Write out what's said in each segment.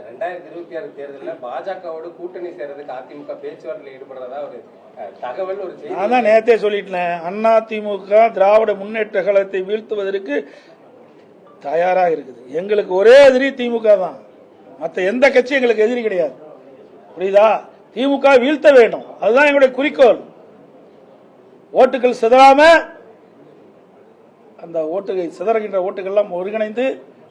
2026 தேர்தலில் பாஜகவோடு கூட்டணி சேர்றதுக்கு அதிமுக பேச்சுவார்த்தையில் ஈடுபடுறதா ஒரு தகவல் ஒரு செய்தி. நான் தான் நேரத்தே சொல்லிட்டேன், அதிமுக திராவிட முன்னேற்ற கழகத்தை வீழ்த்துவதற்கு தயாராக இருக்குது. எங்களுக்கு ஒரே எதிரி திமுக தான், மற்ற எந்த கட்சி எங்களுக்கு எதிரி கிடையாது. புரியுதா? திமுக வீழ்த்த வேண்டும், அதுதான் எங்களுடைய குறிக்கோள். ஓட்டுகள் சிதறாம, அந்த ஓட்டுகள் சிதறுகின்ற ஓட்டுகள் ஒருங்கிணைந்து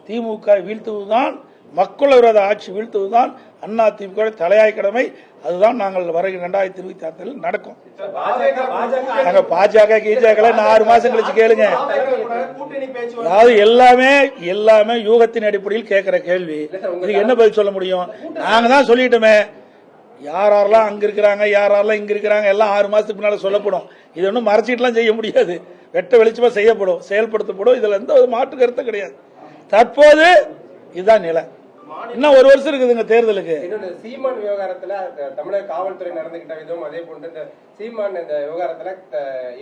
திமுக வீழ்த்துவதுதான், மக்கள் விரோத ஆட்சி வீழ்த்துவதுதான் அண்ணா திமுக தலையாய் கடமை. அதுதான் நாங்கள் வருகிற 2026 நடக்கும். பாஜக கீஜாக்களை 6 மாசம் கழிச்சு கேளுங்க. அதாவது எல்லாமே யூகத்தின் அடிப்படையில் கேட்கிற கேள்வி. இதுக்கு என்ன பதில் சொல்ல முடியும்? நாங்க தான் சொல்லிட்டோமே, யாரெல்லாம் அங்க இருக்கிறாங்க, யாரெல்லாம் இங்க இருக்கிறாங்க, எல்லாம் 6 மாசத்துக்கு முன்னால சொல்லப்படும். இது ஒன்றும் மறைச்சிட்டுலாம் செய்ய முடியாது, வெட்ட வெளிச்சமா செய்யப்படும், செயல்படுத்தப்படும். இதுல எந்த ஒரு மாற்று கருத்தும் கிடையாது. தற்போது இதுதான் நிலை. இன்னும் 1 வருஷம் இருக்குதுங்க தேர்தலுக்கு. சீமான் விவகாரத்துல தமிழக காவல்துறை நடந்துகிட்ட விதம், அதே போன்று இந்த சீமான் இந்த விவகாரத்துல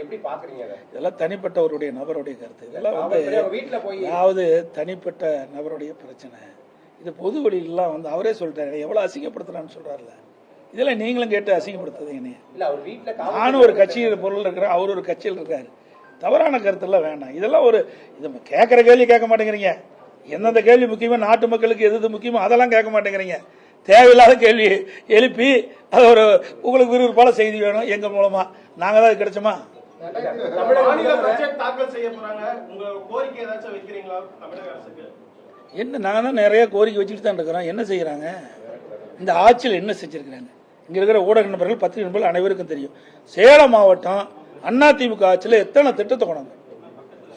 எப்படி பாக்குறீங்க? இதெல்லாம் தனிப்பட்டவருடைய நபருடைய கருத்து. இதெல்லாம் வீட்டுல போய் அதாவது தனிப்பட்ட நபருடைய பிரச்சனை. இது பொது வழியிலாம் அவரே சொல்லிட்டாரு, எவ்வளவு அசிங்கப்படுத்துறான்னு சொல்றாருல. இதெல்லாம் நீங்களும் கேட்டு அசிங்கப்படுத்துறீங்க. நானும் ஒரு கட்சியில் பொருள் இருக்கிறேன், அவர் ஒரு கட்சியில் இருக்காரு. தவறான கருத்தெல்லாம் வேண்டாம். இதெல்லாம் ஒரு இது கேட்கிற கேள்வி கேட்க மாட்டேங்கிறீங்க. எந்தெந்த கேள்வி முக்கியமோ, நாட்டு மக்களுக்கு எது முக்கியமோ அதெல்லாம் கேட்க மாட்டேங்கிறீங்க. தேவையில்லாத கேள்வி எழுப்பி அது ஒரு உங்களுக்கு விறுவிறுப்பான செய்தி வேணும் எங்க மூலமா, நாங்க தான் கிடைச்சோமா? என்ன, நாங்க தான் நிறைய கோரிக்கை வச்சுட்டு தான் இருக்கிறோம். என்ன செய்யறாங்க இந்த ஆட்சியில், என்ன செஞ்சிருக்கிறாங்க? இங்க இருக்கிற ஊடக நண்பர்கள், பத்திரிகை நண்பர்கள் அனைவருக்கும் தெரியும். சேலம் மாவட்டம் அதிமுக ஆட்சியில் எத்தனை திட்டத்தை கொண்டாங்க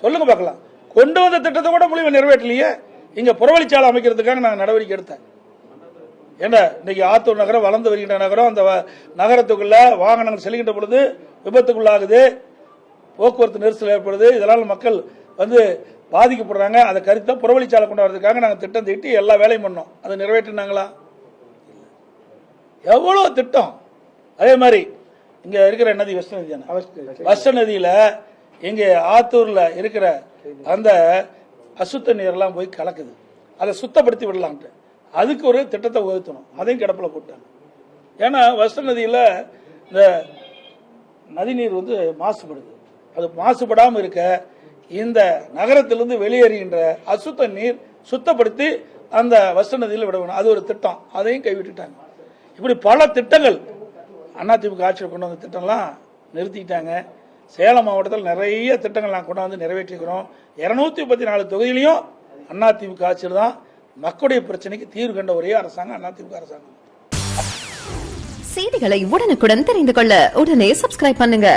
சொல்லுங்க பார்க்கலாம். கொண்டு வந்த திட்டத்தை கூட முடிவு நிறைவேற்றலையே. இங்க புறவழிச்சாலை அமைக்கிறதுக்காக நாங்கள் நடவடிக்கை எடுத்தேன். ஏன்னா இன்னைக்கு ஆத்தூர் நகரம் வளர்ந்து வருகின்ற நகரம், அந்த நகரத்துக்குள்ள வாகனங்கள் செல்கின்ற பொழுது விபத்துக்குள்ளாகுது, போக்குவரத்து நெரிசல் ஏற்படுது, இதனால் மக்கள் பாதிக்கப்படுறாங்க. அதை கருத்தை புறவழிச்சாலை கொண்டு வரதுக்காக நாங்கள் திட்டம் தீட்டி எல்லா வேலையும் பண்ணோம். அதை நிறைவேற்றினாங்களா? எவ்வளவு திட்டம். அதே மாதிரி இங்க இருக்கிற நதி வெஸ்ட் நதி தானே, வெஸ்ட் நதியில இங்க ஆத்தூர்ல இருக்கிற அந்த அசுத்த நீரெல்லாம் போய் கலக்குது, அதை சுத்தப்படுத்தி விடலான்ட்டு அதுக்கு ஒரு திட்டத்தை உயர்த்தணும். அதையும் கிடப்பில் போட்டாங்க. ஏன்னா வெஸ்ட் நதியில இந்த நதி நீர் மாசுபடுது. அது மாசுபடாமல் இருக்க இந்த நகரத்திலிருந்து வெளியேறுகின்ற அசுத்த நீர் சுத்தப்படுத்தி அந்த வெஸ்ட் நதியில் விட வேணும். அது ஒரு திட்டம், அதையும் கைவிட்டுட்டாங்க. இப்படி பல திட்டங்கள் அதிமுக ஆட்சியில் கொண்டு வந்த திட்டம்லாம் நிறுத்திட்டாங்க. சேலம் மாவட்டத்தில் நிறைய திட்டங்கள் நாங்கள் கொண்டாந்து நிறைவேற்றிக்கிறோம். 234 தொகுதியிலையும் அதிமுக ஆட்சியில் தான் மக்களுடைய பிரச்சனைக்கு தீர்வு கண்ட ஒரே அரசாங்கம் அதிமுக அரசாங்கம். செய்திகளை உடனுக்குடன் தெரிந்து கொள்ள உடனே சப்ஸ்கிரைப் பண்ணுங்க.